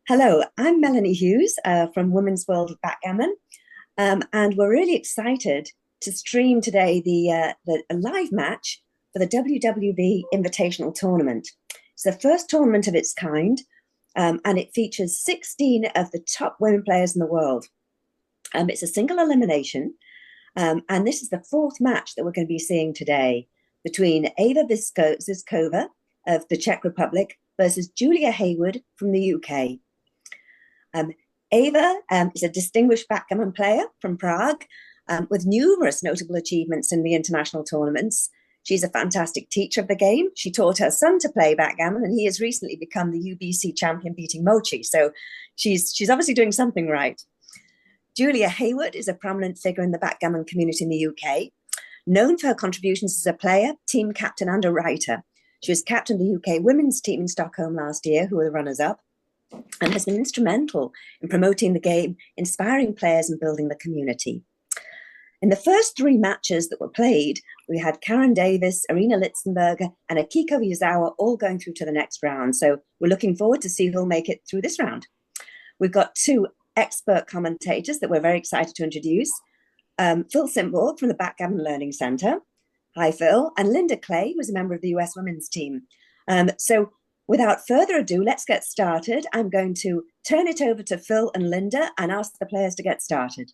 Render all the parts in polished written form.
Hello, I'm Melanie Hughes from Women's World of Backgammon, and we're really excited to stream today the a live match for the WWB Invitational Tournament. It's the first tournament of its kind, and it features 16 of the top women players in the world. It's a single elimination, and this is the fourth match that we're going to be seeing today between Eva Zizkova of the Czech Republic versus Julia Hayward from the UK. Eva is a distinguished backgammon player from Prague with numerous notable achievements in the international tournaments. She's a fantastic teacher of the game. She taught her son to play backgammon, and he has recently become the UBC champion, beating Mochi. So she's obviously doing something right. Julia Hayward is a prominent figure in the backgammon community in the UK, known for her contributions as a player, team captain, and a writer. She was captain of the UK women's team in Stockholm last year, who were the runners-up, and has been instrumental in promoting the game, inspiring players and building the community. In the first three matches that were played, we had Karen Davis, Irina Litzenberger, and Akiko Yazawa all going through to the next round. So we're looking forward to see who'll make it through this round. We've got two expert commentators that we're very excited to introduce. Phil Simborg from the Backgammon Learning Centre. Hi, Phil. And Linda Clay, who's a member of the US women's team. So without further ado, let's get started. I'm going to turn it over to Phil and Linda and ask the players to get started.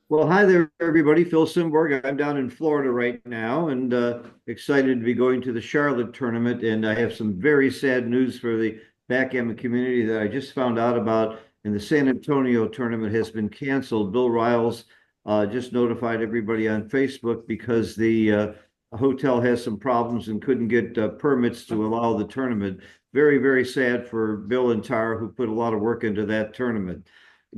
Well, hi there, everybody. Phil Simborg. I'm down in Florida right now and excited to be going to the Charlotte tournament. And I have some very sad news for the backgammon community that I just found out about. And the San Antonio tournament has been canceled. Bill Riles just notified everybody on Facebook because the hotel has some problems and couldn't get permits to allow the tournament. Very, very sad for Bill and Tara, who put a lot of work into that tournament.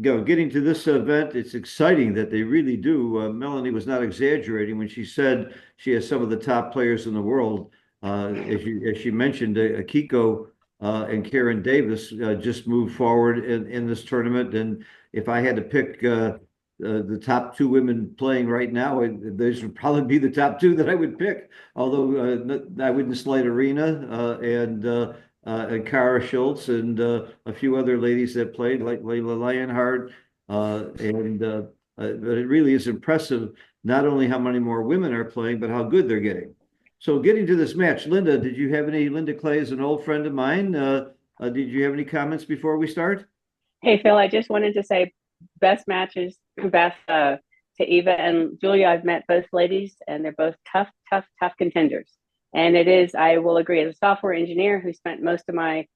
Getting to this event, it's exciting that they really do. Melanie was not exaggerating when she said she has some of the top players in the world. As she mentioned, Akiko and Karen Davis just moved forward in this tournament. And if I had to pick the top two women playing right now, those would probably be the top two that I would pick. Although I wouldn't slight Arena and Kara Schultz and a few other ladies that played, like Layla Lionheart. But it really is impressive, not only how many more women are playing, but how good they're getting. So getting to this match, Linda, did you have any? Linda Clay is an old friend of mine. Did you have any comments before we start? Hey, Phil, I just wanted to say best matches, best to Eva and Julia. I've met both ladies, and they're both tough contenders. And it is, I will agree, as a software engineer who spent most of my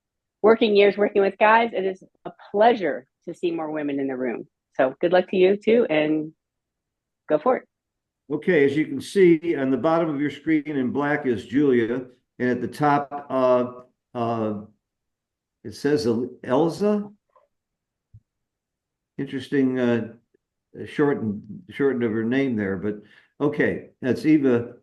working years working with guys, it is a pleasure to see more women in the room. So good luck to you too, and go for it. Okay, as you can see on the bottom of your screen in black is Julia, and at the top it says Elza. Interesting shortened of her name there, but okay, that's Eva.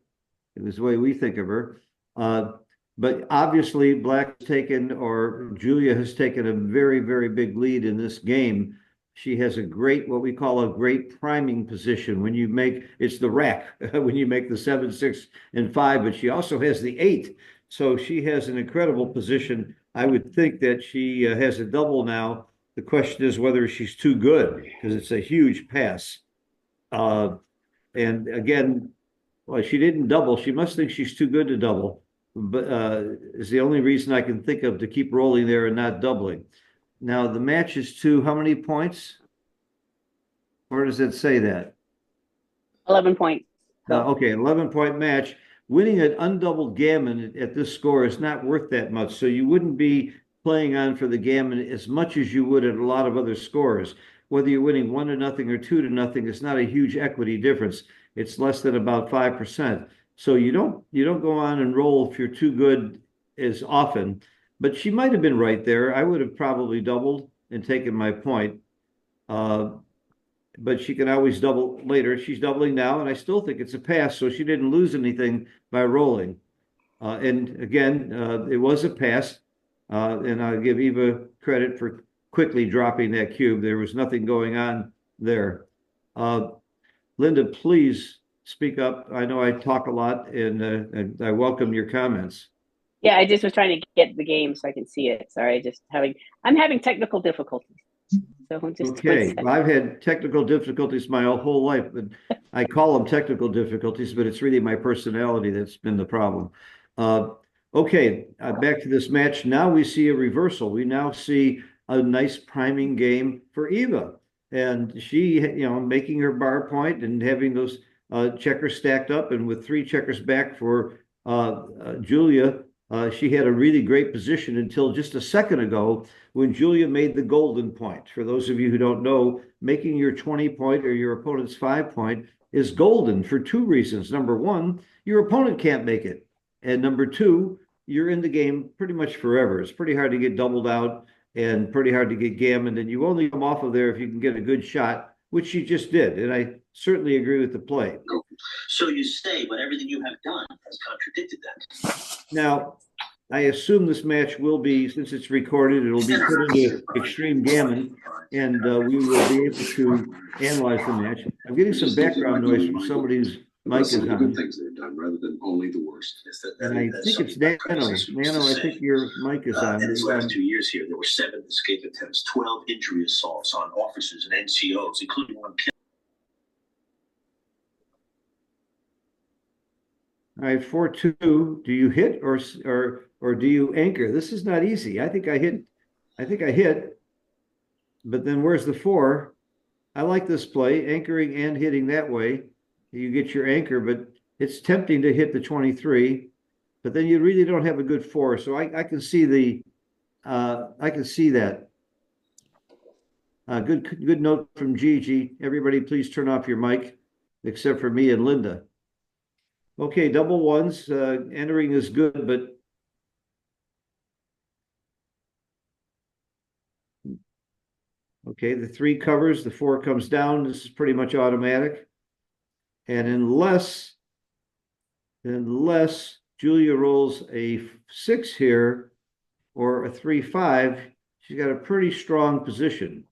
It was the way we think of her. But obviously Black has taken, or Julia has taken, a very, very big lead in this game. She has a great, what we call a great priming position. When you make, it's the rack, when you make the 7, 6, and 5, but she also has the 8. So she has an incredible position. I would think that she has a double now. The question is whether she's too good, because it's a huge pass. And again, well, she didn't double. She must think she's too good to double, but is the only reason I can think of to keep rolling there and not doubling. Now, the match is to how many points? Or does it say that? 11 points. Okay, 11-point match. Winning an undoubled gammon at this score is not worth that much, so you wouldn't be playing on for the gammon as much as you would at a lot of other scores. Whether you're winning 1-0 or 2-0, it's not a huge equity difference. It's less than about 5%. So you don't go on and roll if you're too good as often. But she might have been right there. I would have probably doubled and taken my point. But she can always double later. She's doubling now, and I still think it's a pass, so she didn't lose anything by rolling. And again, it was a pass, and I'll give Eva credit for quickly dropping that cube. There was nothing going on there. Linda, please speak up. I know I talk a lot, and I welcome your comments. Yeah, I just was trying to get the game so I can see it. Sorry, I'm having technical difficulties. So okay, well, I've had technical difficulties my whole life, but I call them technical difficulties, but it's really my personality that's been the problem. Okay, back to this match. Now we see a reversal. We now see a nice priming game for Eva, and she, making her bar point and having those checkers stacked up, and with 3 checkers back for Julia. She had a really great position until just a second ago when Julia made the golden point. For those of you who don't know, making your 20 point or your opponent's 5 point is golden for 2 reasons. Number 1, your opponent can't make it. And number 2, you're in the game pretty much forever. It's pretty hard to get doubled out and pretty hard to get gammoned. And you only come off of there if you can get a good shot, which she just did. And I certainly agree with the play. So you say, but everything you have done has contradicted that. Now, I assume this match will be, since it's recorded, it'll be put into Extreme Gammon, and we will be able to analyze the match. I'm getting some background noise from somebody whose mic is on. Good things they've done rather than only the worst. And I think it's Nano. Nano, I think your mic is on. In his last 2 years here, there were 7 escape attempts, 12 injury assaults on officers and NCOs, including 1 kill. All right, 4-2. Do you hit or do you anchor? This is not easy. I think I hit. But then where's the 4? I like this play, anchoring and hitting that way. You get your anchor, but it's tempting to hit the 23. But then you really don't have a good 4. So I can see that. Good note from Gigi. Everybody, please turn off your mic, except for me and Linda. Okay, double ones. Entering is good, but okay, the 3 covers, the 4 comes down. This is pretty much automatic. And unless Julia rolls a 6 here or a 3-5, she's got a pretty strong position.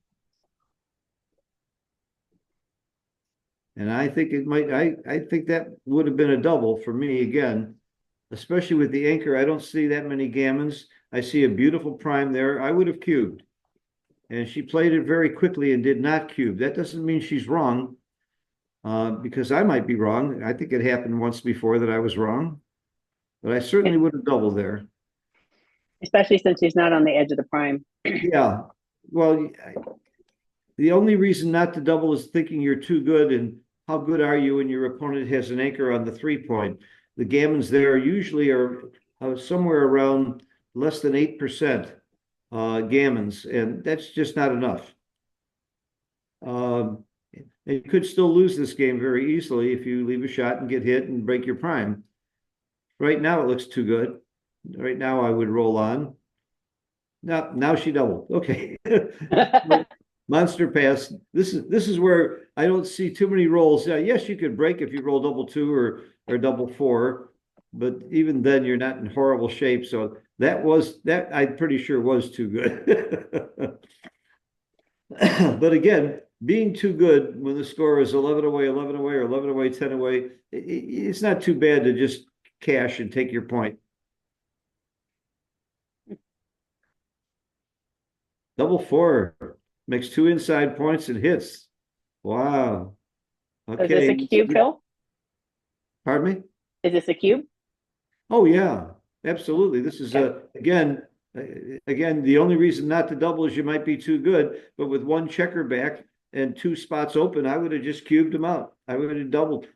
And I think it might, I think that would have been a double for me again, especially with the anchor. I don't see that many gammons. I see a beautiful prime there. I would have cubed. And she played it very quickly and did not cube. That doesn't mean she's wrong, because I might be wrong. I think it happened once before that I was wrong, but I certainly would have doubled there. Especially since she's not on the edge of the prime. Yeah. Well, the only reason not to double is thinking you're too good, and how good are you when your opponent has an anchor on the 3 point. The gammons there usually are somewhere around less than 8% gammons, and that's just not enough. And you could still lose this game very easily if you leave a shot and get hit and break your prime. Right now it looks too good. Right now I would roll on. Now she doubled. Okay. Monster pass. This is where I don't see too many rolls. Yes, you could break if you roll double 2 or double 4, but even then you're not in horrible shape. So that I'm pretty sure was too good. But again, being too good when the score is 11 away, 11 away, or 11 away, 10 away, it's not too bad to just cash and take your point. Double 4 makes 2 inside points and hits. Wow. Okay. Is this a cube, Phil? Pardon me? Is this a cube? Oh yeah, absolutely. This is again, the only reason not to double is you might be too good, but with 1 checker back and 2 spots open, I would have just cubed them out. I would have doubled.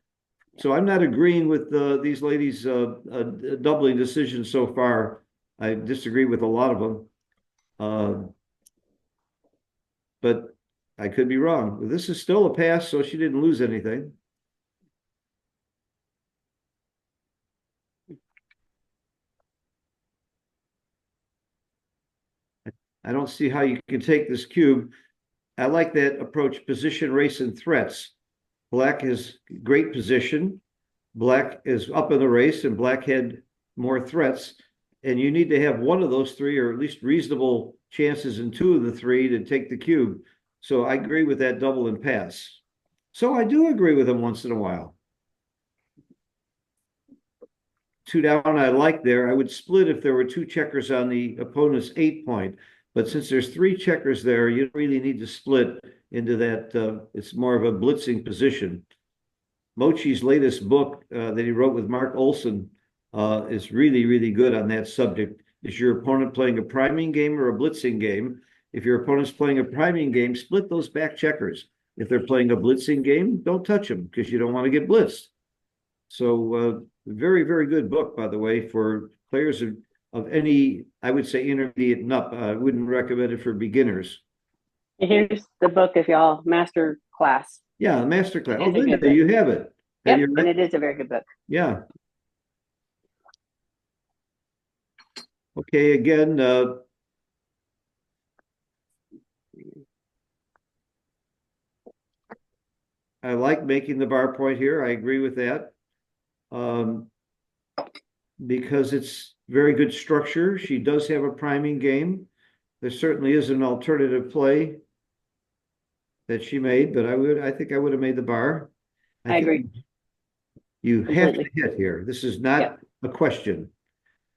So I'm not agreeing with these ladies' doubling decisions so far. I disagree with a lot of them. But I could be wrong. This is still a pass, so she didn't lose anything. I don't see how you can take this cube. I like that approach, position, race, and threats. Black is great position. Black is up in the race, and Black had more threats. And you need to have one of those 3, or at least reasonable chances in 2 of the 3 to take the cube. So I agree with that double and pass. So I do agree with him once in a while. 2 down I like there. I would split if there were 2 checkers on the opponent's 8 point. But since there's 3 checkers there, you really need to split into that. It's more of a blitzing position. Mochi's latest book that he wrote with Mark Olson is really, really good on that subject. Is your opponent playing a priming game or a blitzing game? If your opponent's playing a priming game, split those back checkers. If they're playing a blitzing game, don't touch them because you don't want to get blitzed. So very, very good book, by the way, for players of any, I would say, intermediate and up. I wouldn't recommend it for beginners. Here's the book if y'all master class. Yeah, master class. Oh, Linda, you have it. Yep, and it is a very good book. Yeah. Okay, again, I like making the bar point here. I agree with that. Because it's very good structure. She does have a priming game. There certainly is an alternative play that she made, but I think I would have made the bar. I agree. You have to hit here. This is not a question.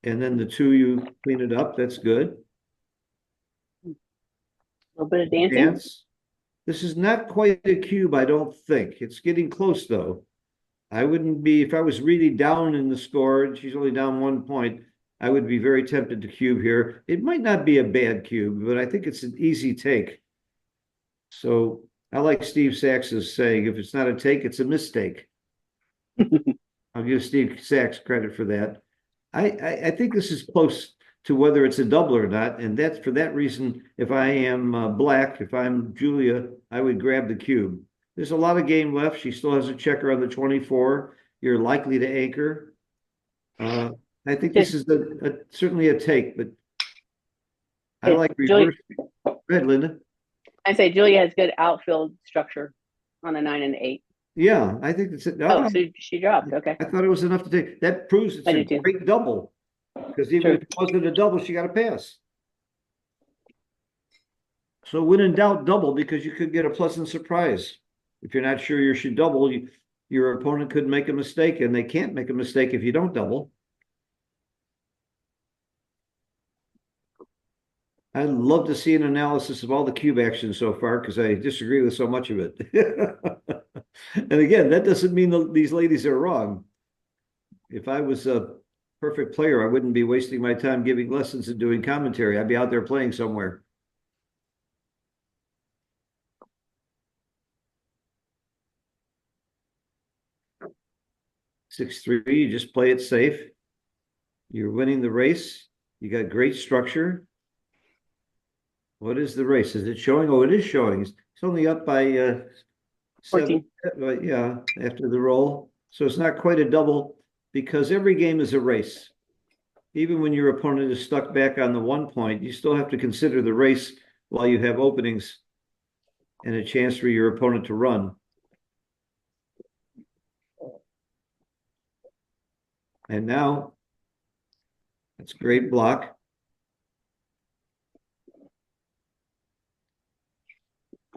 And then the 2, you clean it up. That's good. A little bit of dancing. This is not quite a cube, I don't think. It's getting close, though. I wouldn't be, if I was really down in the score, and she's only down 1 point, I would be very tempted to cube here. It might not be a bad cube, but I think it's an easy take. So I like Steve Sachs's saying, if it's not a take, it's a mistake. I'll give Steve Sachs credit for that. I think this is close to whether it's a double or not, and that's for that reason, if I am black, if I'm Julia, I would grab the cube. There's a lot of game left. She still has a checker on the 24. You're likely to anchor. I think this is certainly a take, but I like reverse. Go ahead, Linda. I say Julia has good outfield structure on the 9 and the 8. Yeah, I think it's. So she dropped. Okay. I thought it was enough to take. That proves it's a great double. Because even if it wasn't a double, she got a pass. So when in doubt, double, because you could get a pleasant surprise. If you're not sure you should double, your opponent could make a mistake, and they can't make a mistake if you don't double. I'd love to see an analysis of all the cube action so far because I disagree with so much of it. And again, that doesn't mean these ladies are wrong. If I was a perfect player, I wouldn't be wasting my time giving lessons and doing commentary. I'd be out there playing somewhere. Six, 3, you just play it safe. You're winning the race. You got great structure. What is the race? Is it showing? Oh, it is showing. It's only up by 7. Yeah, after the roll. So it's not quite a double because every game is a race. Even when your opponent is stuck back on the 1 point, you still have to consider the race while you have openings and a chance for your opponent to run. And now, that's a great block.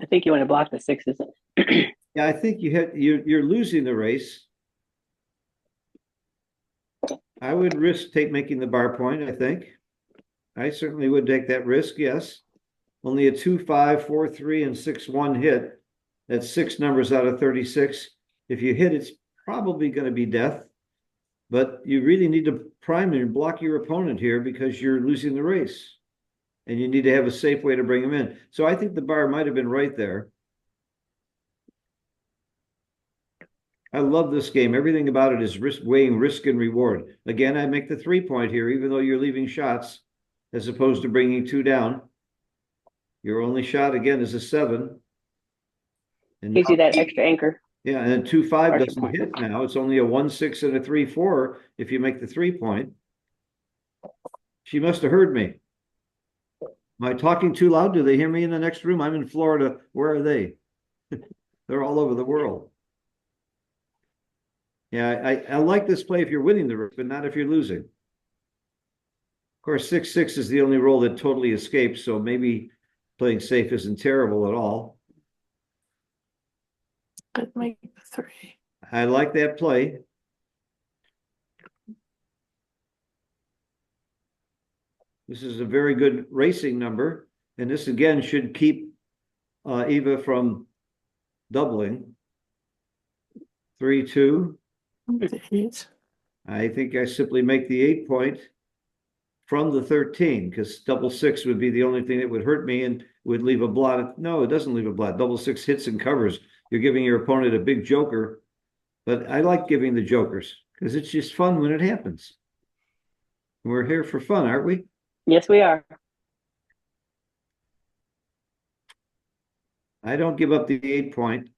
I think you want to block the 6s. Yeah, I think you're losing the race. I would risk making the bar point, I think. I certainly would take that risk, yes. Only a 2, 5, 4, 3, and 6, 1 hit. That's 6 numbers out of 36. If you hit, it's probably going to be death. But you really need to prime and block your opponent here because you're losing the race. And you need to have a safe way to bring them in. So I think the bar might have been right there. I love this game. Everything about it is weighing risk and reward. Again, I make the 3 point here, even though you're leaving shots, as opposed to bringing 2 down. Your only shot, again, is a 7. And gives you that extra anchor. Yeah, and then 2, 5 doesn't hit now. It's only a 1, 6, and a 3, 4 if you make the 3 point. She must have heard me. Am I talking too loud? Do they hear me in the next room? I'm in Florida. Where are they? They're all over the world. Yeah, I like this play if you're winning the race, but not if you're losing. Of course, 6, 6 is the only roll that totally escapes, so maybe playing safe isn't terrible at all. I'd make the 3. I like that play. This is a very good racing number. And this again should keep Eva from doubling. 3-2. I think I simply make the 8 point from the 13, because double six would be the only thing that would hurt me and would leave a blot. No, it doesn't leave a blot. Double six hits and covers. You're giving your opponent a big joker. But I like giving the jokers because it's just fun when it happens. We're here for fun, aren't we? Yes, we are. I don't give up the 8 point.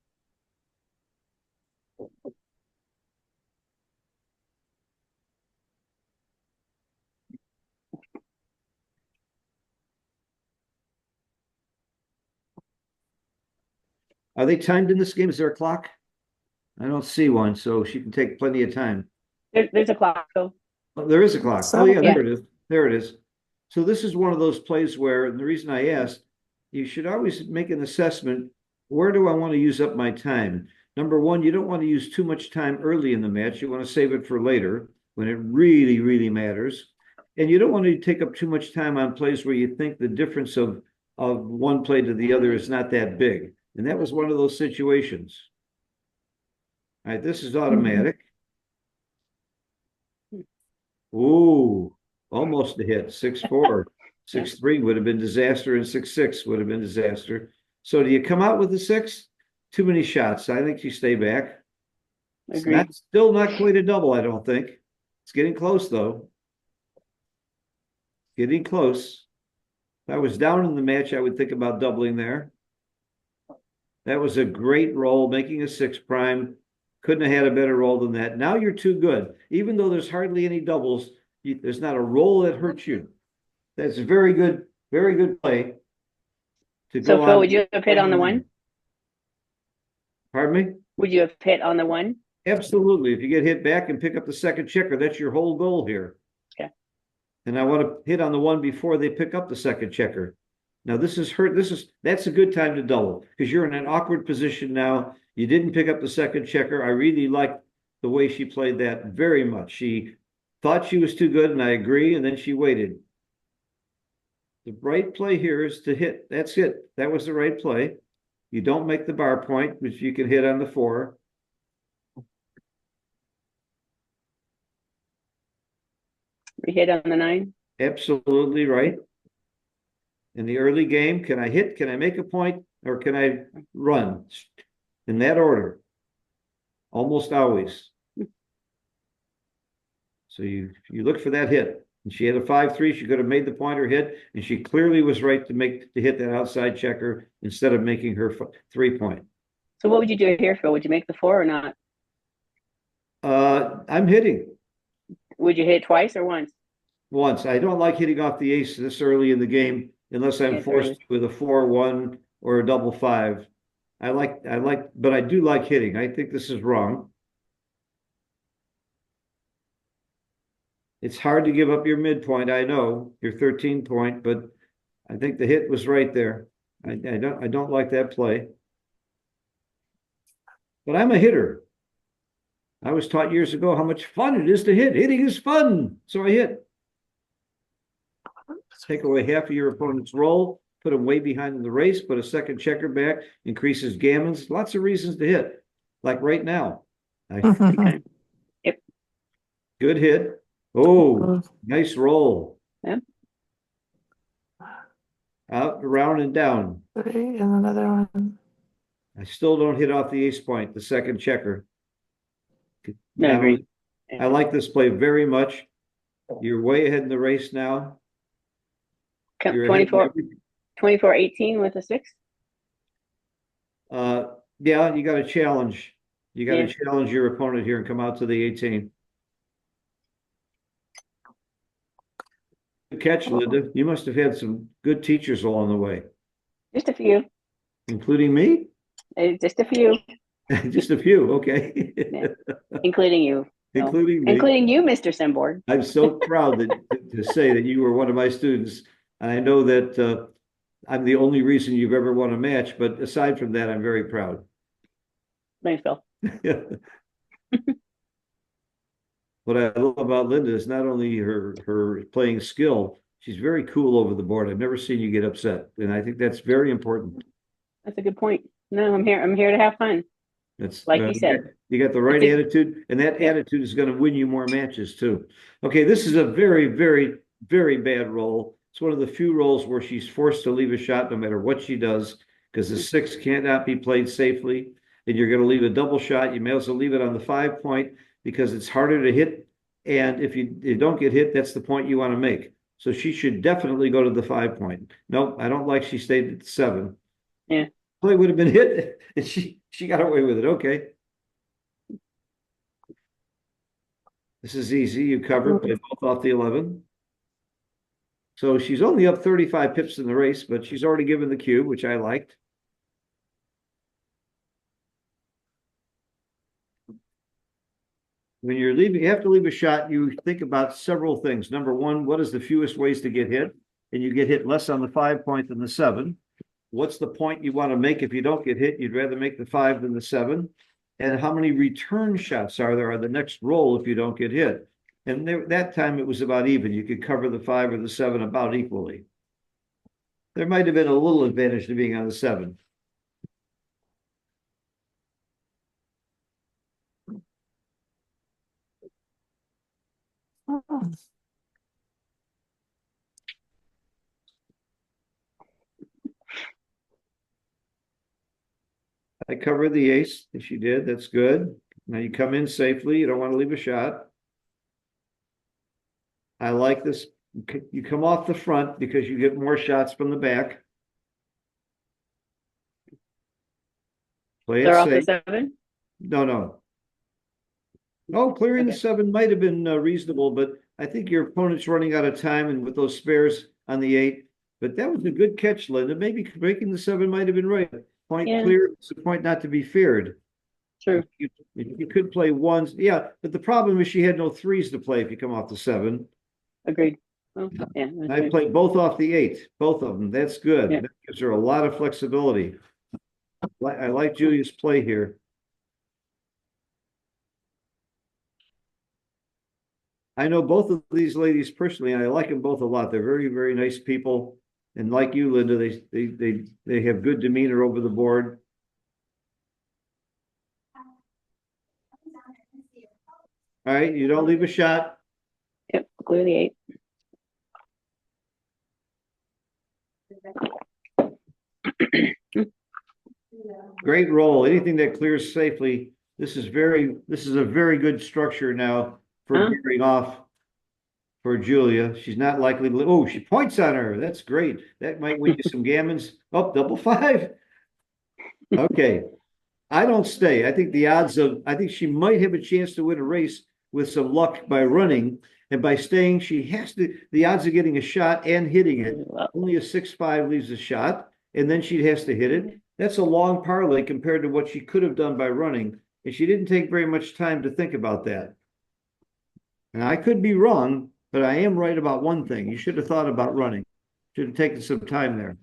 Are they timed in this game? Is there a clock? I don't see one, so she can take plenty of time. There's a clock, though. Oh, there is a clock. Oh, yeah, there it is. There it is. So this is one of those plays where, and the reason I asked, you should always make an assessment. Where do I want to use up my time? Number one, you don't want to use too much time early in the match. You want to save it for later when it really, really matters. And you don't want to take up too much time on plays where you think the difference of one play to the other is not that big. And that was one of those situations. All right, this is automatic. Ooh, almost a hit. 6-4. 6-3 would have been disaster, and 6-6 would have been disaster. So do you come out with a 6? Too many shots. I think you stay back. It's still not quite a double, I don't think. It's getting close, though. Getting close. If I was down in the match, I would think about doubling there. That was a great roll, making a 6 prime. Couldn't have had a better roll than that. Now you're too good. Even though there's hardly any doubles, there's not a roll that hurts you. That's a very good play. So, Phil, would you have hit on the 1? Pardon me? Would you have hit on the 1? Absolutely. If you get hit back and pick up the second checker, that's your whole goal here. Okay. And I want to hit on the 1 before they pick up the second checker. Now this is hurt. That's a good time to double because you're in an awkward position now. You didn't pick up the second checker. I really liked the way she played that very much. She thought she was too good, and I agree, and then she waited. The right play here is to hit. That's it. That was the right play. You don't make the bar point, which you can hit on the 4. We hit on the 9? Absolutely right. In the early game, can I hit? Can I make a point? Or can I run? In that order. Almost always. So you look for that hit. And she had a 5-3. She could have made the point or hit. And she clearly was right to hit that outside checker instead of making her 3 point. So what would you do here, Phil? Would you make the 4 or not? I'm hitting. Would you hit twice or once? Once. I don't like hitting off the ace this early in the game unless I'm forced with a 4-1 or a double 5. But I do like hitting. I think this is wrong. It's hard to give up your midpoint. I know your 13 point, but I think the hit was right there. I don't like that play. But I'm a hitter. I was taught years ago how much fun it is to hit. Hitting is fun. So I hit. Take away half of your opponent's roll, put them way behind in the race, put a second checker back, increases gammons. Lots of reasons to hit, like right now. Yep. Good hit. Oh, nice roll. Yep. Out, around, and down. 3 and another one. I still don't hit off the ace point, the second checker. No, agree. I like this play very much. You're way ahead in the race now. 24-18 with a 6. Yeah, you got to challenge. You got to challenge your opponent here and come out to the 18. Good catch, Linda. You must have had some good teachers along the way. Just a few. Including me? Just a few. Just a few, okay. Yeah. Including you. Including me. Including you, Mr. Simborg. I'm so proud to say that you were one of my students. And I know that I'm the only reason you've ever won a match, but aside from that, I'm very proud. Thanks, Phil. What I love about Linda is not only her playing skill, She's very cool over the board. I've never seen you get upset, and I think that's very important. That's a good point. No, I'm here to have fun. That's like you said. You got the right attitude, and that attitude is going to win you more matches too. Okay, this is a very, very, very bad roll. It's one of the few rolls where she's forced to leave a shot no matter what she does, because the 6 cannot be played safely, and you're going to leave a double shot. You may as well leave it on the 5 point because it's harder to hit, and if you don't get hit, that's the point you want to make. So she should definitely go to the 5 point. Nope, I don't like she stayed at the 7. Yeah. Play would have been hit, and she got away with it. Okay. This is easy. You covered, play both off the 11. So she's only up 35 pips in the race, but she's already given the cube, which I liked. When you're leaving, you have to leave a shot, you think about several things. Number one, what is the fewest ways to get hit? And you get hit less on the 5 point than the 7. What's the point you want to make if you don't get hit? You'd rather make the 5 than the 7. And how many return shots are there on the next roll if you don't get hit? And that time it was about even. You could cover the 5 or the 7 about equally. There might have been a little advantage to being on the 7. Oh, I covered the ace. If she did, that's good. Now you come in safely. You don't want to leave a shot. I like this. You come off the front because you get more shots from the back. Play it They're off the safe. 7. No. Oh, clearing the 7 might have been reasonable, but I think your opponent's running out of time, and with those spares on the 8. But that was a good catch, Linda. Maybe breaking the 7 might have been right. Point clear is a point not to be feared. True. You could play 1s. Yeah, but the problem is she had no 3s to play if you come off the 7. Agreed. Oh, yeah. I played both off the 8, both of them. That's good. Yeah. That gives her a lot of flexibility. I like Julia's play here. I know both of these ladies personally, and I like them both a lot. They're very, very nice people. And like you, Linda, they have good demeanor over the board. All right, you don't leave a shot. Yep, clear the 8. Great roll. Anything that clears safely. This is a very good structure now for gearing off for Julia. She's not likely to, oh, she points on her. That's great. That might win you some gammons. Oh, double 5. Okay. I don't stay. I think I think she might have a chance to win a race with some luck by running. And by staying, the odds of getting a shot and hitting it, only a 6-5 leaves a shot, and then she has to hit it. That's a long parlay compared to what she could have done by running. And she didn't take very much time to think about that. And I could be wrong, but I am right about one thing. You should have thought about running. Should have taken some time there.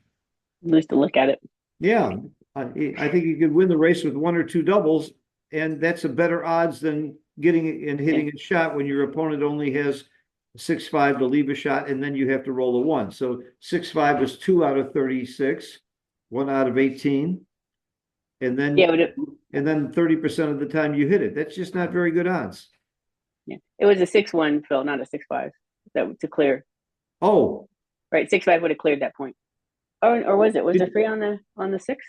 At least to look at it. Yeah. I think you could win the race with 1 or 2 doubles, and that's a better odds than getting and hitting a shot when your opponent only has 6-5 to leave a shot, and then you have to roll a 1. So 6-5 was 2 out of 36, 1 out of 18, and then 30% of the time you hit it. That's just not very good odds. Yeah, it was a 6-1, Phil, not a 6-5. That to clear. Oh, right, 6-5 would have cleared that point. Or was it? Was it 3 on the 6?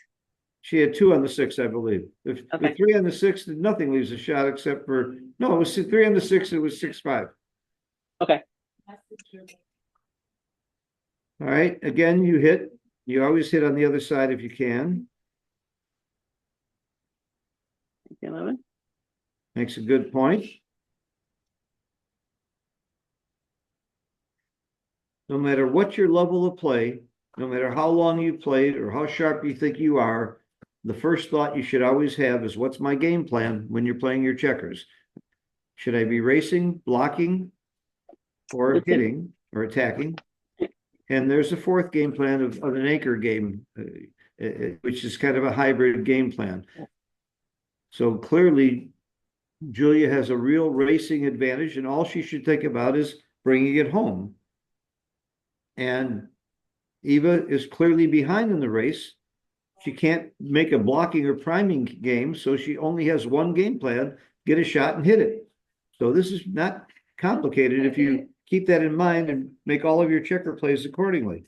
She had 2 on the 6, I believe. If 3 on the 6, nothing leaves a shot except for it was 3 on the 6. It was 6-5. Okay. All right. Again, you hit. You always hit on the other side if you can. 11. Makes a good point. No matter what your level of play, no matter how long you played or how sharp you think you are, the first thought you should always have is, what's my game plan when you're playing your checkers? Should I be racing, blocking, or hitting, or attacking? And there's a 4th game plan of an anchor game, which is kind of a hybrid game plan. So clearly, Julia has a real racing advantage, and all she should think about is bringing it home. And Eva is clearly behind in the race. She can't make a blocking or priming game, so she only has one game plan, get a shot and hit it. So this is not complicated if you keep that in mind and make all of your checker plays accordingly.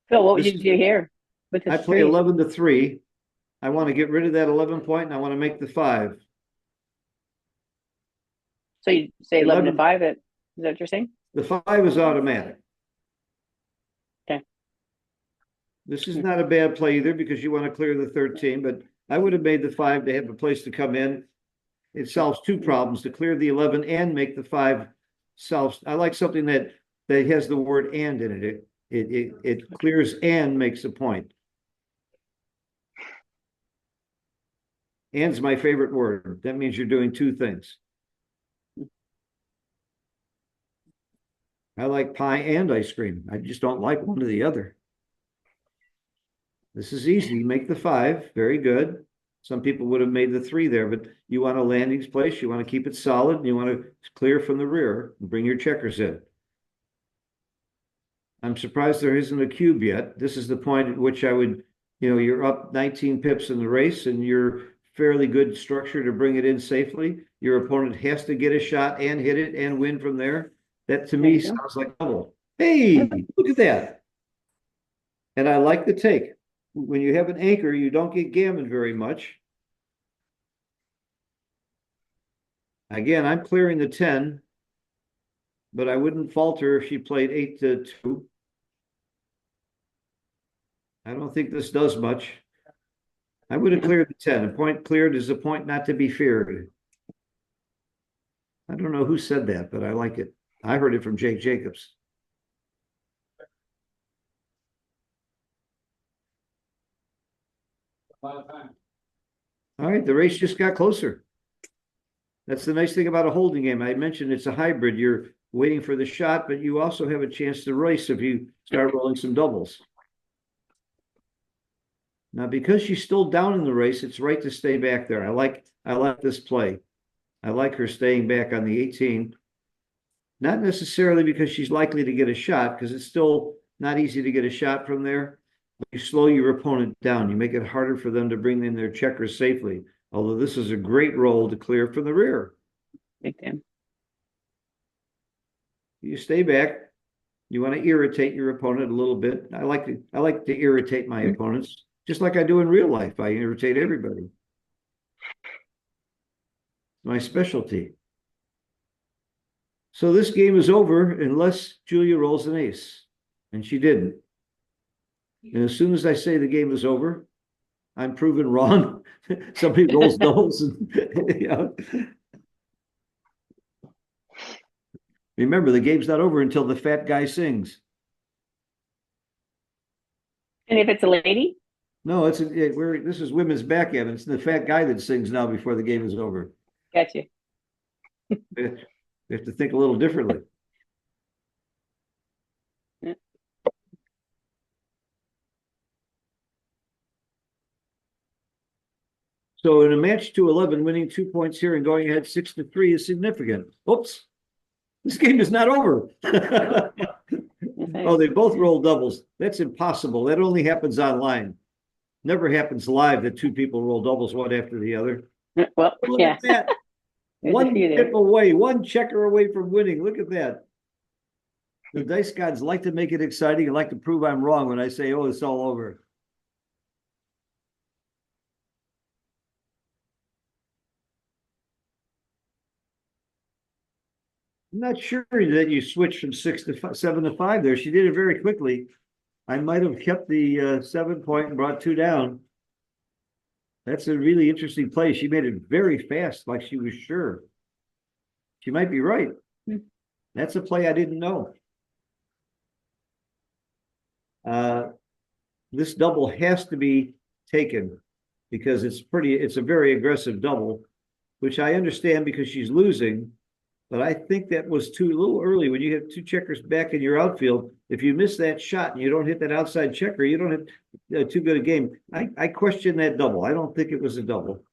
Phil, what would you do here? With I play 11-3. I want to get rid of that 11 point and I want to make the 5. So you say 11 to 5, is that what you're saying? The 5 is automatic. Okay. This is not a bad play either because you want to clear the 13, but I would have made the 5 to have a place to come in. It solves 2 problems, to clear the 11 and make the 5 solves. I like something that has the word and in it. It clears and makes a point. And's my favorite word. That means you're doing 2 things. I like pie and ice cream. I just don't like one or the other. This is easy. Make the 5. Very good. Some people would have made the 3 there, but you want a landing place. You want to keep it solid. And you want to clear from the rear and bring your checkers in. I'm surprised there isn't a cube yet. This is the point at which I would, you're up 19 pips in the race and you're fairly good structure to bring it in safely. Your opponent has to get a shot and hit it and win from there. That to me sounds like double. Hey, look at that. And I like the take. When you have an anchor, you don't get gammon very much. Again, I'm clearing the 10, but I wouldn't falter if she played 8-2. I don't think this does much. I would have cleared the 10. A point cleared is a point not to be feared. I don't know who said that, but I like it. I heard it from Jake Jacobs. All right, the race just got closer. That's the nice thing about a holding game. I mentioned it's a hybrid. You're waiting for the shot, but you also have a chance to race if you start rolling some doubles. Now, because she's still down in the race, it's right to stay back there. I like this play. I like her staying back on the 18. Not necessarily because she's likely to get a shot, because it's still not easy to get a shot from there. But you slow your opponent down. You make it harder for them to bring in their checkers safely. Although this is a great roll to clear from the rear. Big time. You stay back. You want to irritate your opponent a little bit. I like to irritate my opponents, just like I do in real life. I irritate everybody. My specialty. So this game is over unless Julia rolls an ace, and she didn't. And as soon as I say the game is over, I'm proven wrong. Somebody rolls doubles. And, Remember, the game's not over until the fat guy sings. And if it's a lady? No, this is women's backgammon. It's the fat guy that sings now before the game is over. Gotcha. We have to think a little differently. Yeah. So in a match to 11, winning 2 points here and going ahead 6-3 is significant. Oops, this game is not over. Oh, they both roll doubles. That's impossible. That only happens online. Never happens live that 2 people roll doubles one after the other. Well, Look yeah. at that. One tip away, one checker away from winning. Look at that. The dice gods like to make it exciting and like to prove I'm wrong when I say, oh, it's all over. I'm not sure that you switched from 7 to 5 there. She did it very quickly. I might have kept the 7 point and brought 2 down. That's a really interesting play. She made it very fast, like she was sure. She might be right. That's a play I didn't know. This double has to be taken because it's a very aggressive double, which I understand because she's losing. But I think that was a little early when you have 2 checkers back in your outfield. If you miss that shot and you don't hit that outside checker, you don't have too good a game. I question that double. I don't think it was a double.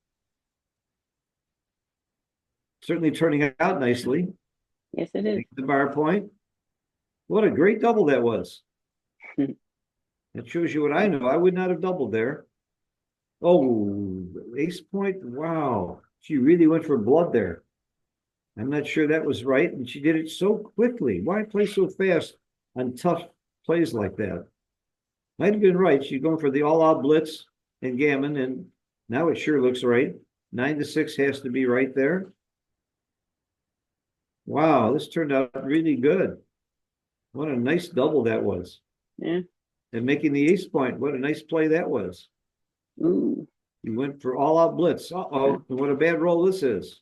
Certainly turning out nicely. Yes, it is. The bar point. What a great double that was. That shows you what I know. I would not have doubled there. Oh, ace point. Wow. She really went for blood there. I'm not sure that was right. And she did it so quickly. Why play so fast on tough plays like that? Might have been right. She's going for the all-out blitz and gammon, and now it sure looks right. 9-6 has to be right there. Wow, this turned out really good. What a nice double that was. Yeah. And making the ace point, what a nice play that was. Ooh. You went for all-out blitz. Uh-oh, what a bad roll this is.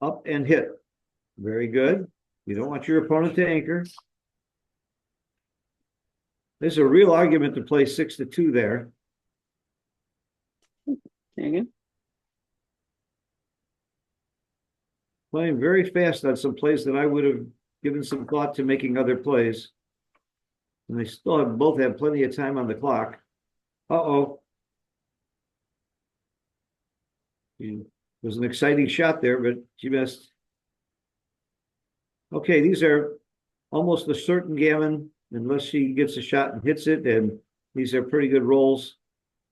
Up and hit. Very good. You don't want your opponent to anchor. There's a real argument to play 6-2 there. There you go. Playing very fast on some plays that I would have given some thought to making other plays. And they still have both have plenty of time on the clock. Uh-oh. It was an exciting shot there, but she missed. Okay, these are almost a certain gammon unless she gets a shot and hits it. And these are pretty good rolls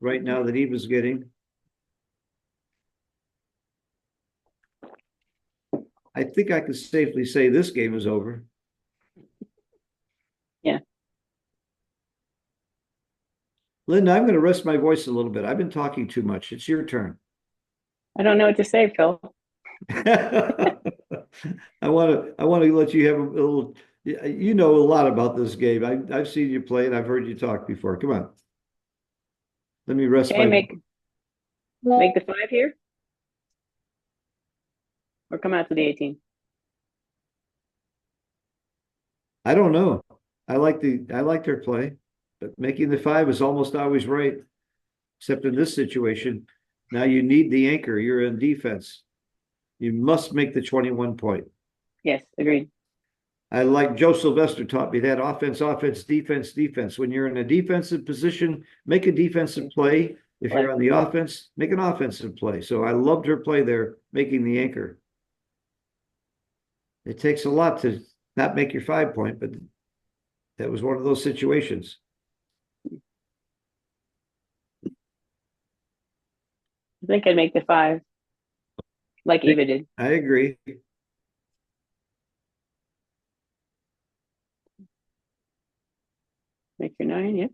right now that Eva's getting. I think I can safely say this game is over. Yeah. Linda, I'm going to rest my voice a little bit. I've been talking too much. It's your turn. I don't know what to say, Phil. I want to let you have a little. You know a lot about this game. I've seen you play and I've heard you talk before. Come on. Let me rest Okay, my. make the 5 here, or come out to the 18. I don't know. I liked her play, but making the 5 is almost always right, except in this situation. Now you need the anchor. You're in defense. You must make the 21 point. Yes, agreed. I like Joe Sylvester taught me that offense, defense, defense. When you're in a defensive position, make a defensive play. If you're on the offense, make an offensive play. So I loved her play there, making the anchor. It takes a lot to not make your 5 point, but that was one of those situations. I think I'd make the 5, like Eva did. I agree. Make your 9, yep.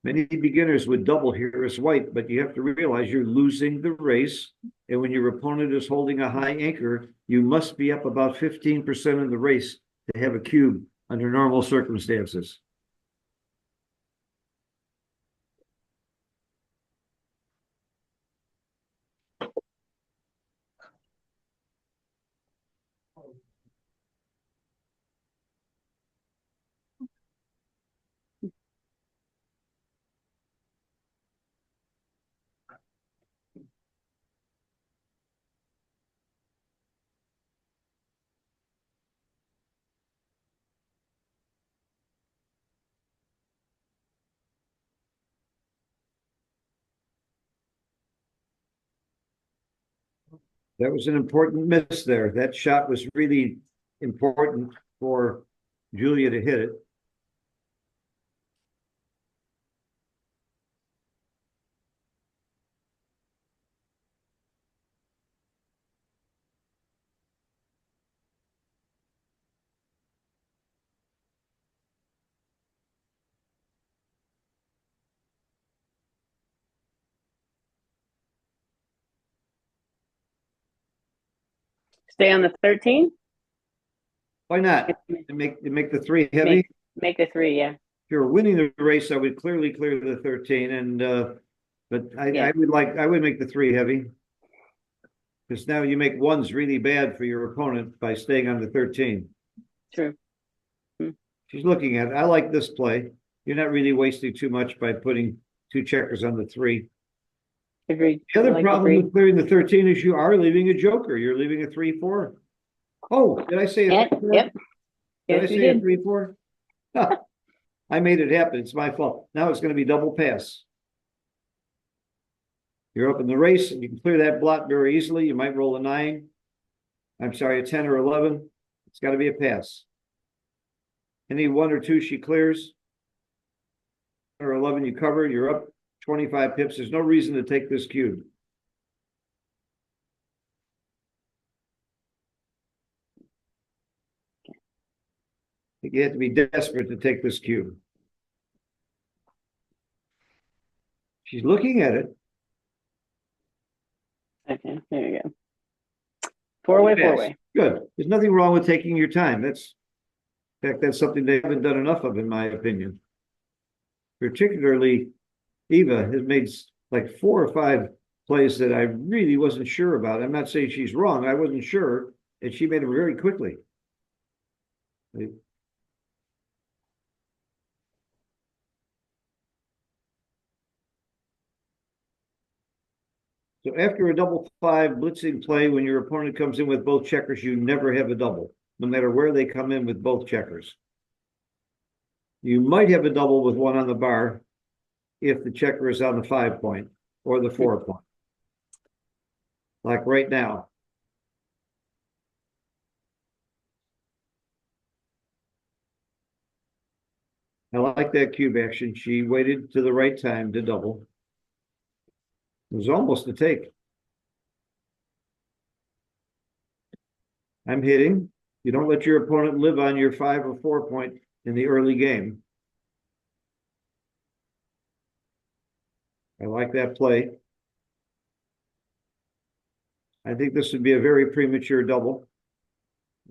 Many beginners would double here as white, but you have to realize you're losing the race. And when your opponent is holding a high anchor, you must be up about 15% of the race to have a cube under normal circumstances. That was an important miss there. That shot was really important for Julia to hit it. Stay on the 13. Why not? Make the 3 heavy. Make the 3, yeah. If you're winning the race, I would clearly clear the 13, and but I would make the 3 heavy, because now you make 1s really bad for your opponent by staying on the 13. True. She's looking at it. I like this play. You're not really wasting too much by putting 2 checkers on the 3. Agreed. The other Like problem agreed. with clearing the 13 is you are leaving a joker. You're leaving a 3-4. Oh, did I say a And, 3-4? yep. Did I Yes, you say a did. 3-4? I made it happen. It's my fault. Now it's going to be double pass. You're up in the race and you can clear that blot very easily. You might roll a 9. I'm sorry, a 10 or 11. It's got to be a pass. Any 1 or 2 she clears, or 11 you cover, you're up 25 pips. There's no reason to take this cube. You have to be desperate to take this cube. She's looking at it. Okay, there you go. Four-way, Yes. four-way. Good. There's nothing wrong with taking your time. In fact, that's something they haven't done enough of, in my opinion. Particularly, Eva has made like 4 or 5 plays that I really wasn't sure about. I'm not saying she's wrong. I wasn't sure, and she made them very quickly. So after a double 5 blitzing play, when your opponent comes in with both checkers, you never have a double, no matter where they come in with both checkers. You might have a double with 1 on the bar if the checker is on the 5 point or the 4 point. Like right now. I like that cube action. She waited to the right time to double. It was almost a take. I'm hitting. You don't let your opponent live on your 5 or 4 point in the early game. I like that play. I think this would be a very premature double.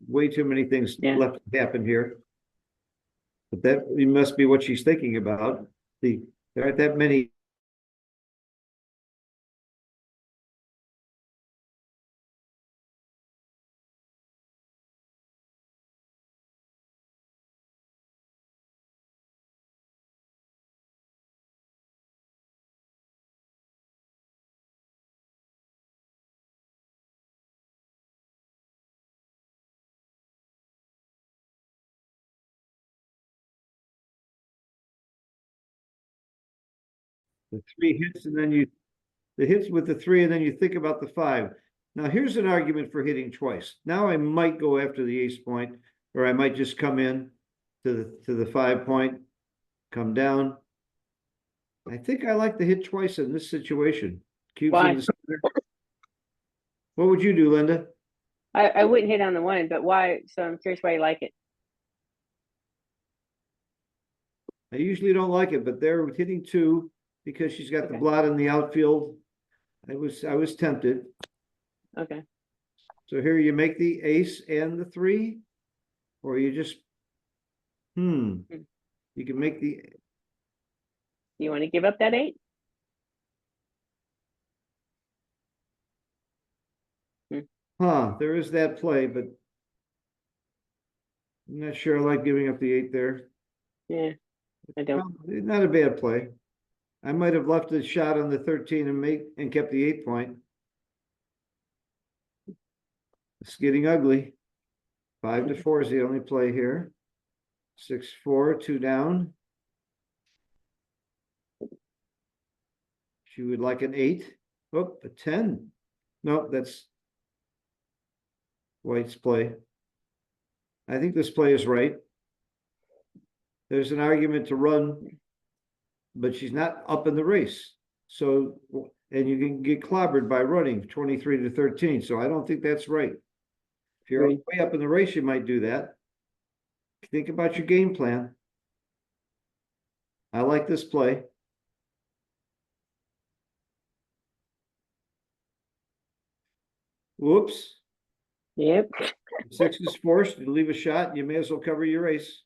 Way too many things left to happen here. But that must be what she's thinking about. There aren't that many. The 3 hits, and then the hits with the 3, and then you think about the 5. Now, here's an argument for hitting twice. Now I might go after the ace point, or I might just come in to the 5 point, come down. I think I like to hit twice in this situation. Cubes in the center. What would you do, Linda? I wouldn't hit on the 1, but why? So I'm curious why you like it. I usually don't like it, but they're hitting 2 because she's got the blot in the outfield. I was tempted. Okay. So here you make the ace and the 3, or you just you can make the. You want to give up that 8? There is that play, but I'm not sure I like giving up the 8 there. Yeah, I don't. Well, not a bad play. I might have left a shot on the 13 and kept the 8 point. It's getting ugly. 5 to 4 is the only play here. 6-4, 2 down. She would like an 8. Oh, a 10. No, that's White's play. I think this play is right. There's an argument to run, but she's not up in the race. So, and you can get clobbered by running 23 to 13. So I don't think that's right. If you're way up in the race, you might do that. Think about your game plan. I like this play. Whoops. Yep. 6 is forced. You leave a shot. You may as well cover your ace.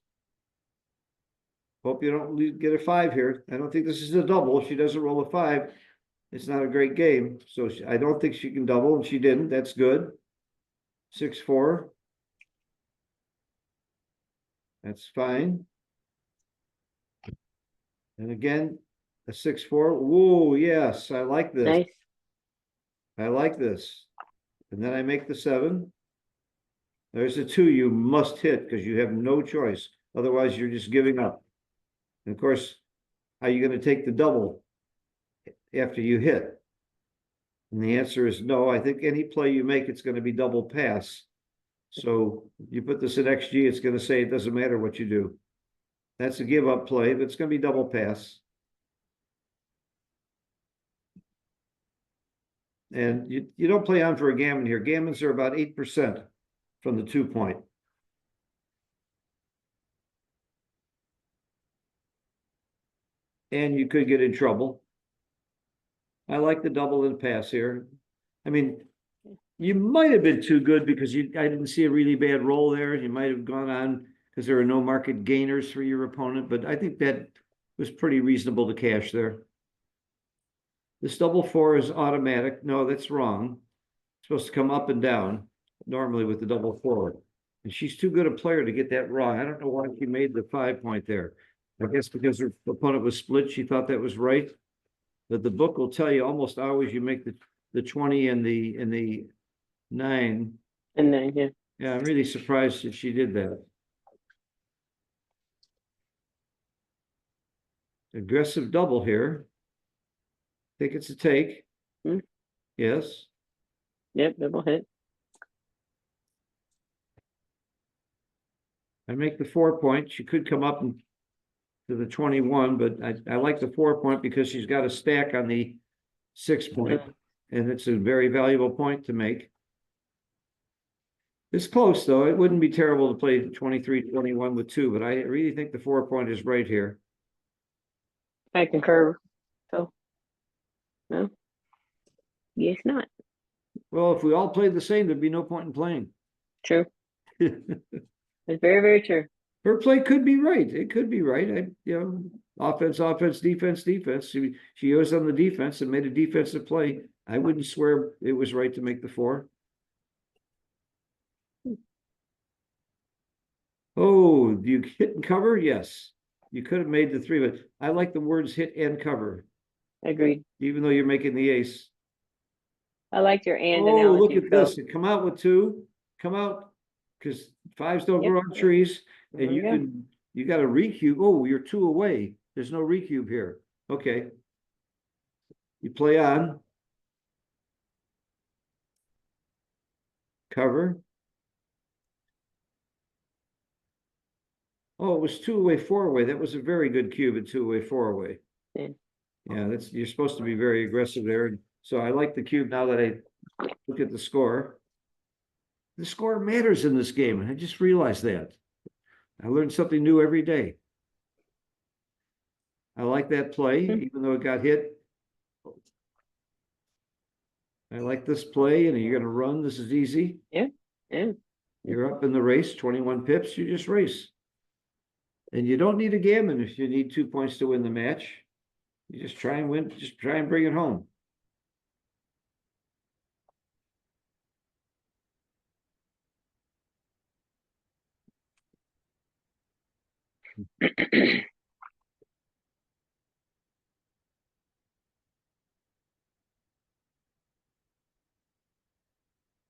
Hope you don't get a 5 here. I don't think this is a double. If she doesn't roll a 5, it's not a great game. So I don't think she can double, and she didn't. That's good. 6-4. That's fine. And again, a 6-4. Whoa, yes, I like this. Nice. I like this. And then I make the 7. There's a 2 you must hit because you have no choice. Otherwise, you're just giving up. And of course, are you going to take the double after you hit? And the answer is no. I think any play you make, it's going to be double pass. So you put this in XG, it's going to say it doesn't matter what you do. That's a give up play, but it's going to be double pass. And you don't play on for a gammon here. Gammons are about 8% from the 2 point. And you could get in trouble. I like the double and pass here. I mean, you might have been too good because I didn't see a really bad roll there. You might have gone on because there are no market gainers for your opponent, but I think that was pretty reasonable to cash there. This double 4 is automatic. No, that's wrong. It's supposed to come up and down normally with the double 4. And she's too good a player to get that wrong. I don't know why she made the 5 point there. I guess because her opponent was split, she thought that was right. But the book will tell you almost always you make the 20 and the 9. And then, yeah. Yeah, I'm really surprised that she did that. Aggressive double here. Think it's a take. Hmm. Yes. Yep, double hit. I make the 4 point. She could come up to the 21, but I like the 4 point because she's got a stack on the 6 point, and it's a very valuable point to make. It's close, though. It wouldn't be terrible to play 23-21 with 2, but I really think the 4 point is right here. I concur. So, no. Yes, not. Well, if we all played the same, there'd be no point in playing. True. It's very, very true. Her play could be right. It could be right. Offense, defense. She was on the defense and made a defensive play. I wouldn't swear it was right to make the 4. Oh, do you hit and cover? Yes. You could have made the 3, but I like the words hit and cover. Agreed. Even though you're making the ace. I liked your and Oh, analogy. look at this. Come out with 2. Come out because 5s don't grow on trees. And you got a recube. Oh, you're 2 away. There's no recube here. Okay. You play on. Cover. Oh, it was 2 away, 4 away. That was a very good cube at 2 away, 4 away. Yeah. Yeah, you're supposed to be very aggressive there. So I like the cube now that I look at the score. The score matters in this game, and I just realized that. I learned something new every day. I like that play, even though it got hit. I like this play, and you're going to run. This is easy. Yeah. You're up in the race, 21 pips. You just race. And you don't need a gammon if you need 2 points to win the match. You just try and win. Just try and bring it home.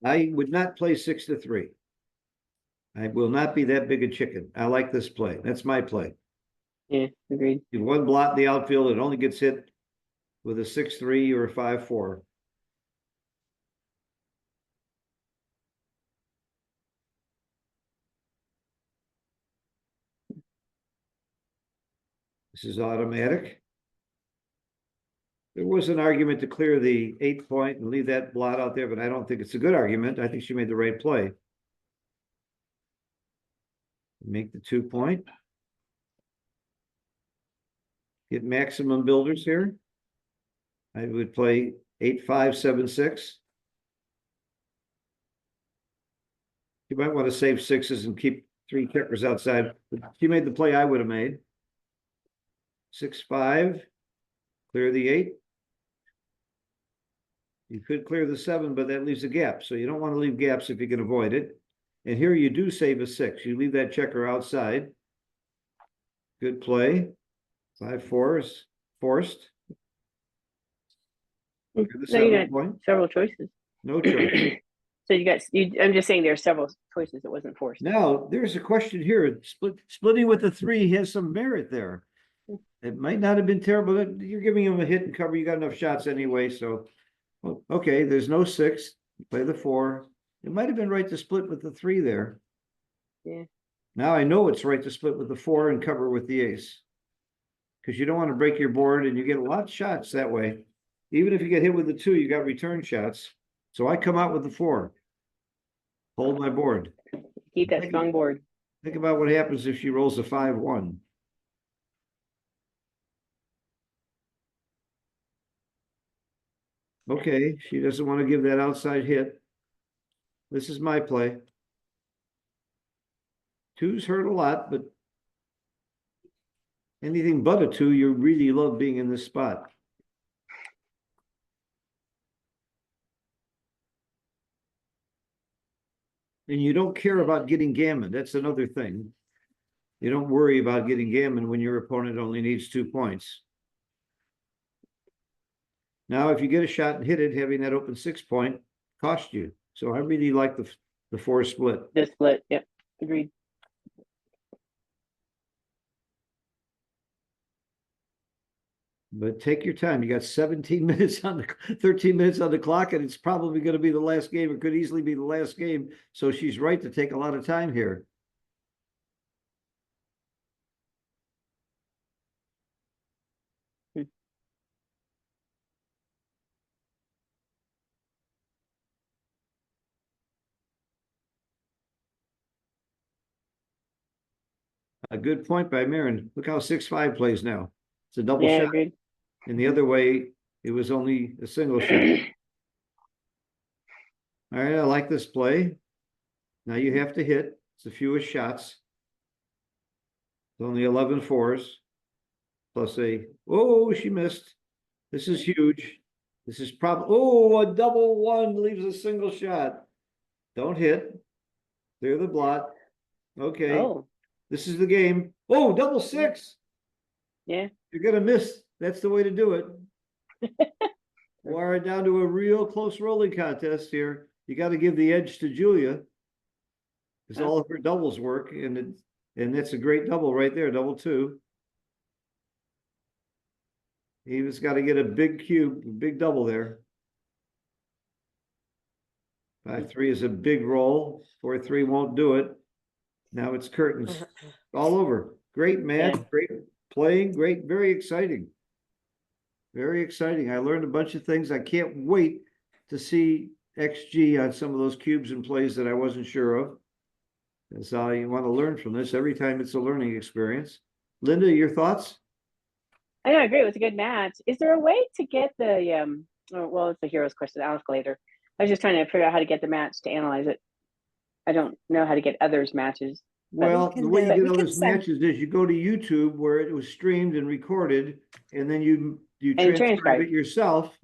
I would not play 6-3. I will not be that big a chicken. I like this play. That's my play. Yeah, agreed. If one blot in the outfield, it only gets hit with a 6-3 or a 5-4. This is automatic. There was an argument to clear the 8 point and leave that blot out there, but I don't think it's a good argument. I think she made the right play. Make the 2 point. Get maximum builders here. I would play 8-5-7-6. You might want to save 6s and keep 3 checkers outside. She made the play I would have made. 6-5. Clear the 8. You could clear the 7, but that leaves a gap. So you don't want to leave gaps if you can avoid it. And here you do save a 6. You leave that checker outside. Good play. 5-4 is forced. You're the No, you 7 got point. several choices. No choice. So I'm just saying there are several choices. It wasn't forced. Now, there's a question here. Splitting with the 3 has some merit there. It might not have been terrible. You're giving him a hit and cover. You got enough shots anyway. So, well, okay, there's no 6. Play the 4. It might have been right to split with the 3 there. Yeah. Now I know it's right to split with the 4 and cover with the ace. Because you don't want to break your board, and you get a lot of shots that way. Even if you get hit with the 2, you got return shots. So I come out with the 4. Hold my board. Keep that strong board. Think about what happens if she rolls a 5-1. Okay, she doesn't want to give that outside hit. This is my play. 2s hurt a lot, but anything but a 2, you really love being in this spot. And you don't care about getting gammon. That's another thing. You don't worry about getting gammon when your opponent only needs 2 points. Now, if you get a shot and hit it, having that open 6 point cost you. So I really like the 4 split. The split, yep, agreed. But take your time. You got 17 minutes on the 13 minutes on the clock, and it's probably going to be the last game. It could easily be the last game. So she's right to take a lot of time here. A good point by Marin. Look how 6-5 plays now. It's a double shot. Agreed. And the other way, it was only a single shot. All right, I like this play. Now you have to hit. It's the fewest shots. It's only 11 4s. Plus a, oh, she missed. This is huge. This is probably, oh, a double 1 leaves a single shot. Don't hit. Clear the blot. Okay. Oh. This is the game. Oh, double 6. Yeah. You're going to miss. That's the way to do it. We're down to a real close rolling contest here. You got to give the edge to Julia. Because all of her doubles work. And that's a great double right there. Double 2. Eva's got to get a big cube, a big double there. 5-3 is a big roll. 4-3 won't do it. Now it's curtains all over. Great match, great playing, great, very exciting. Very exciting. I learned a bunch of things. I can't wait to see XG on some of those cubes and plays that I wasn't sure of. That's how you want to learn from this. Every time it's a learning experience. Linda, your thoughts? I agree. It was a good match. Is there a way to get the well, it's a hero's question. I'll ask later. I was just trying to figure out how to get the match to analyze it. I don't know how to get others matches. Well, the way you get others matches is you go to YouTube where it was streamed and recorded, and then you transcribe it yourself,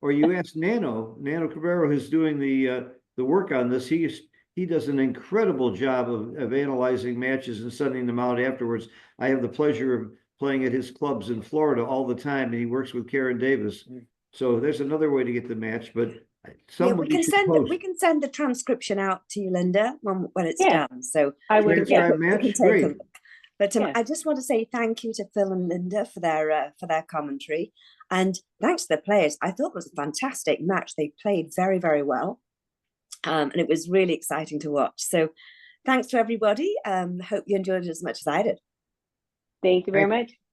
or you ask Nano Cabrero, who's doing the work on this. He does an incredible job of analyzing matches and sending them out afterwards. I have the pleasure of playing at his clubs in Florida all the time, and he works with Karen Davis. So there's another way to get the match, but we can send the transcription out to you, Linda, when it's done. So I would match. Great. But I just want to say thank you to Phil and Linda for their commentary, and thanks to the players. I thought it was a fantastic match. They played very, very well, and it was really exciting to watch. So thanks to everybody. Hope you enjoyed it as much as I did. Thank you very much.